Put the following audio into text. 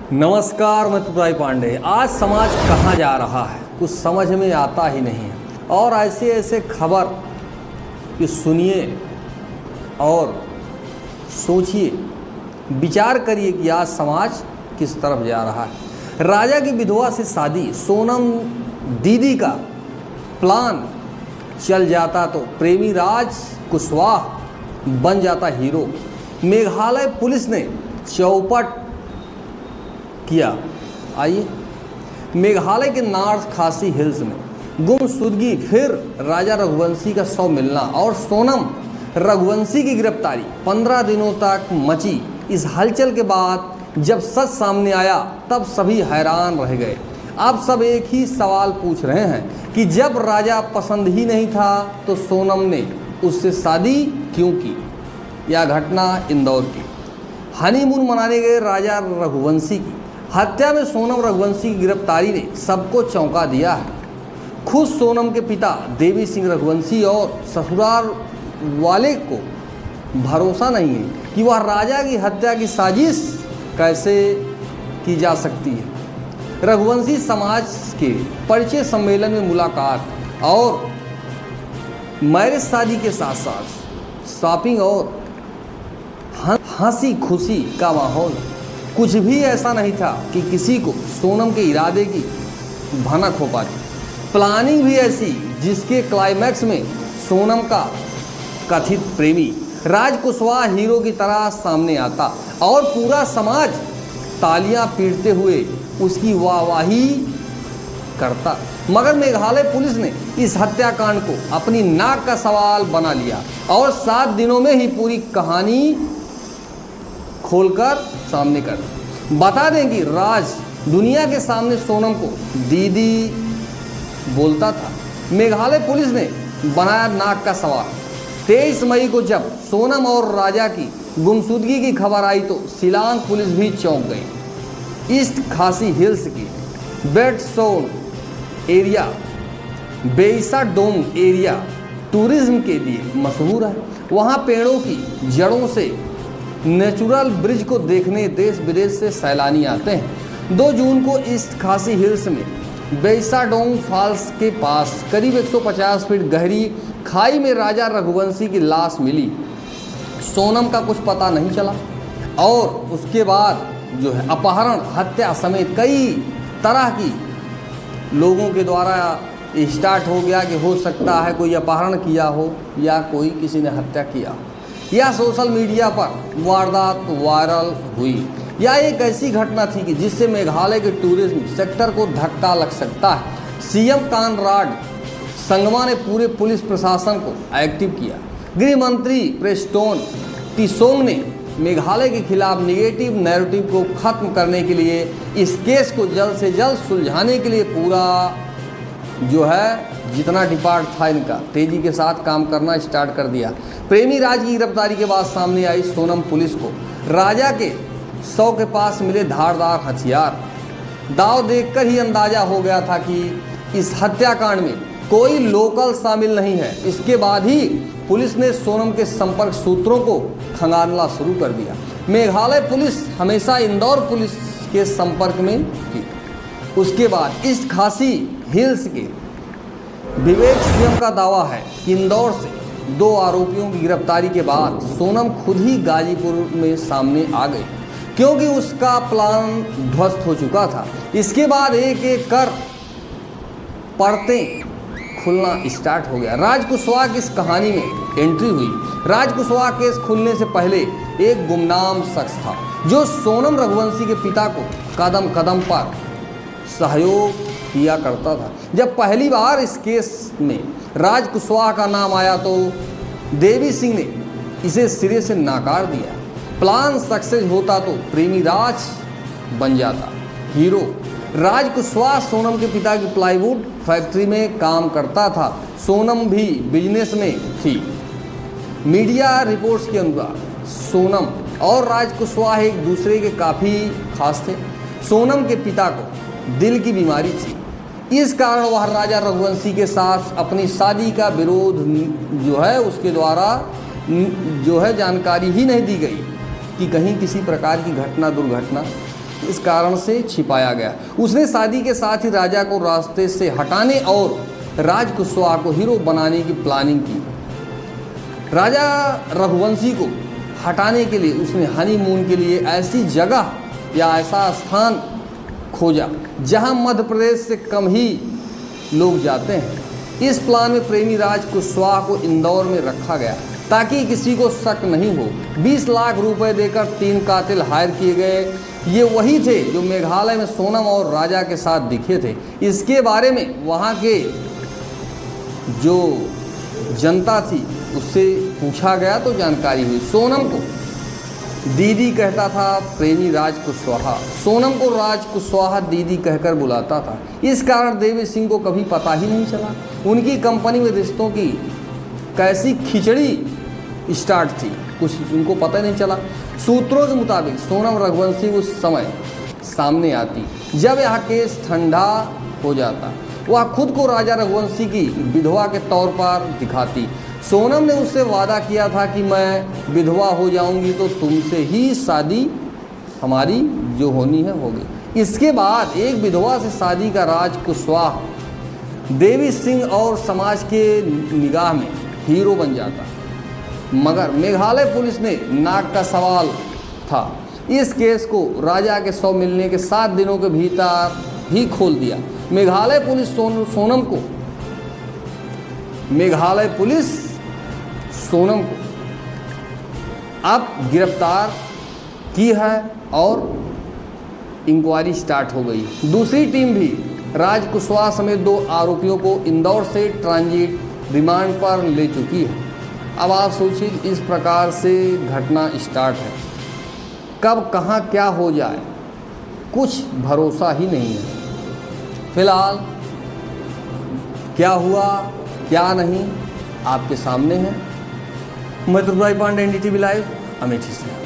नमस्कार, मैं तुराई पांडे। आज समाज कहाँ जा रहा है कुछ समझ में आता ही नहीं है। और ऐसे ऐसे खबर कि सुनिए और सोचिए, विचार करिए कि आज समाज किस तरफ जा रहा है। राजा की विधवा से शादी, सोनम दीदी का प्लान चल जाता तो प्रेमी राज कुशवाहा बन जाता हीरो। मेघालय पुलिस ने चौपट किया। आइए, मेघालय के नॉर्थ खासी हिल्स में गुमशुदगी, फिर राजा रघुवंशी का शव मिलना और सोनम रघुवंशी की गिरफ्तारी। 15 दिनों तक मची इस हलचल के बाद जब सच सामने आया तब सभी हैरान रह गए। अब सब एक ही सवाल पूछ रहे हैं कि जब राजा पसंद ही नहीं था तो सोनम ने उससे शादी क्यों की। यह घटना इंदौर की। हनीमून मनाने गए राजा रघुवंशी की हत्या में सोनम रघुवंशी की गिरफ्तारी ने सबको चौंका दिया है। खुद सोनम के पिता देवी सिंह रघुवंशी और ससुराल वाले को भरोसा नहीं है कि वह राजा की हत्या की साजिश कैसे की जा सकती है। रघुवंशी समाज के परिचय सम्मेलन में मुलाकात और मैरिज शादी के साथ साथ शॉपिंग और हंसी खुशी का माहौल। कुछ भी ऐसा नहीं था कि किसी को सोनम के इरादे की भनक हो पाती। प्लानिंग भी ऐसी जिसके क्लाइमैक्स में सोनम का कथित प्रेमी राज कुशवाहा हीरो की तरह सामने आता और पूरा समाज तालियां पीटते हुए उसकी वाहवाही करता। मगर मेघालय पुलिस ने इस हत्याकांड को अपनी नाक का सवाल बना लिया और 7 दिनों में ही पूरी कहानी खोलकर सामने कर बता दें कि राज दुनिया के सामने सोनम को दीदी बोलता था। मेघालय पुलिस ने बनाया नाक का सवाल। 23 मई को जब सोनम और राजा की गुमशुदगी की खबर आई तो शिलांग पुलिस भी चौंक गई। ईस्ट खासी हिल्स की बेडसोन एरिया, बेइसा डोम एरिया टूरिज्म के लिए मशहूर है। वहाँ पेड़ों की जड़ों से नेचुरल ब्रिज को देखने देश विदेश से सैलानी आते हैं। 2 जून को ईस्ट खासी हिल्स में बेइसाडोंग फॉल्स के पास करीब 150 फीट गहरी खाई में राजा रघुवंशी की लाश मिली। सोनम का कुछ पता नहीं चला और उसके बाद जो है अपहरण, हत्या समेत कई तरह की लोगों के द्वारा स्टार्ट हो गया कि हो सकता है कोई अपहरण किया हो या कोई किसी ने हत्या किया हो। यह सोशल मीडिया पर वारदात वायरल हुई। यह एक ऐसी घटना थी कि जिससे मेघालय के टूरिज्म सेक्टर को धक्का लग सकता है। सीएम कानराड संगमा ने पूरे पुलिस प्रशासन को एक्टिव किया। गृह मंत्री प्रेस्टोन टिसोंग ने मेघालय के खिलाफ नेगेटिव नैरेटिव को खत्म करने के लिए, इस केस को जल्द से जल्द सुलझाने के लिए पूरा जो है जितना डिपार्ट था इनका तेजी के साथ काम करना स्टार्ट कर दिया। प्रेमी राज की गिरफ्तारी के बाद सामने आई सोनम पुलिस को राजा के शव के पास मिले धारदार हथियार। दाव देखकर ही अंदाजा हो गया था कि इस हत्याकांड में कोई लोकल शामिल नहीं है। इसके बाद ही पुलिस ने सोनम के संपर्क सूत्रों को खंगालना शुरू कर दिया। मेघालय पुलिस हमेशा इंदौर पुलिस के संपर्क में थी। उसके बाद ईस्ट खासी हिल्स के विवेक सिंह का दावा है कि इंदौर से 2 आरोपियों की गिरफ्तारी के बाद सोनम खुद ही गाजीपुर में सामने आ गई, क्योंकि उसका प्लान ध्वस्त हो चुका था। इसके बाद एक एक कर परतें खुलना स्टार्ट हो गया। राज कुशवाहा की इस कहानी में एंट्री हुई। राज कुशवाहा केस खुलने से पहले एक गुमनाम शख्स था जो सोनम रघुवंशी के पिता को कदम कदम पर सहयोग किया करता था। जब पहली बार इस केस में राज कुशवाहा का नाम आया तो देवी सिंह ने इसे सिरे से नकार दिया। प्लान सक्सेस होता तो प्रेमी राज बन जाता हीरो। राज कुशवाहा सोनम के पिता की प्लाईवुड फैक्ट्री में काम करता था। सोनम भी बिजनेस में थी। मीडिया रिपोर्ट्स के अनुसार सोनम और राज कुशवाहा एक दूसरे के काफ़ी खास थे। सोनम के पिता को दिल की बीमारी थी, इस कारण वह राजा रघुवंशी के साथ अपनी शादी का विरोध जो है उसके द्वारा जो है जानकारी ही नहीं दी गई कि कहीं किसी प्रकार की घटना दुर्घटना इस कारण से छिपाया गया। उसने शादी के साथ ही राजा को रास्ते से हटाने और राज कुशवाहा को हीरो बनाने की प्लानिंग की। राजा रघुवंशी को हटाने के लिए उसने हनीमून के लिए ऐसी जगह या ऐसा स्थान खोजा जहां मध्य प्रदेश से कम ही लोग जाते हैं। इस प्लान में प्रेमी राज कुशवाहा को इंदौर में रखा गया ताकि किसी को शक नहीं हो। 20 लाख रुपए देकर 3 कातिल हायर किए गए। ये वही थे जो मेघालय में सोनम और राजा के साथ दिखे थे। इसके बारे में वहाँ के जो जनता थी उससे पूछा गया तो जानकारी हुई। सोनम को दीदी कहता था प्रेमी राज कुशवाहा। सोनम को राज कुशवाहा दीदी कहकर बुलाता था। इस कारण देवी सिंह को कभी पता ही नहीं चला उनकी कंपनी में रिश्तों की कैसी खिचड़ी स्टार्ट थी, कुछ उनको पता नहीं चला। सूत्रों के मुताबिक सोनम रघुवंशी उस समय सामने आती जब यह केस ठंडा हो जाता। वह खुद को राजा रघुवंशी की विधवा के तौर पर दिखाती। सोनम ने उससे वादा किया था कि मैं विधवा हो जाऊंगी तो तुमसे ही शादी हमारी जो होनी है होगी। इसके बाद एक विधवा से शादी का राज कुशवाहा देवी सिंह और समाज के निगाह में हीरो बन जाता। मगर मेघालय पुलिस ने नाक का सवाल था। इस केस को राजा के 100 मिलने के 7 दिनों के भीतर ही खोल दिया। मेघालय पुलिस सोनम को अब गिरफ्तार की है और इंक्वायरी स्टार्ट हो गई। दूसरी टीम भी राज कुशवाहा समेत 2 आरोपियों को इंदौर से ट्रांजिट रिमांड पर ले चुकी है। अब आप सोचिए, इस प्रकार से घटना स्टार्ट है। कब कहाँ क्या हो जाए कुछ भरोसा ही नहीं है। फिलहाल क्या हुआ क्या नहीं आपके सामने है। मैं त्रिपुरारी पांडे, NDTV लाइव, अमेठी से।